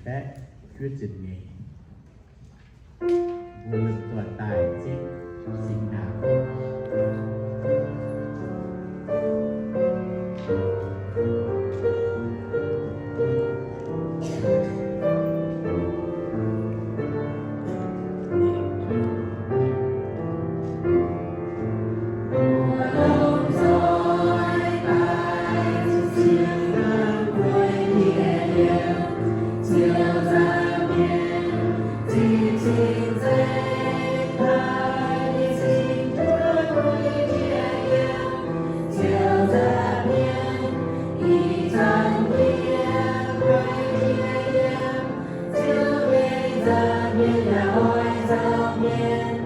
sẽ quyết định nghề vô lực tuột tài chết sinh nào Hãy subscribe cho kênh Ghiền Mì Gõ để không bỏ lỡ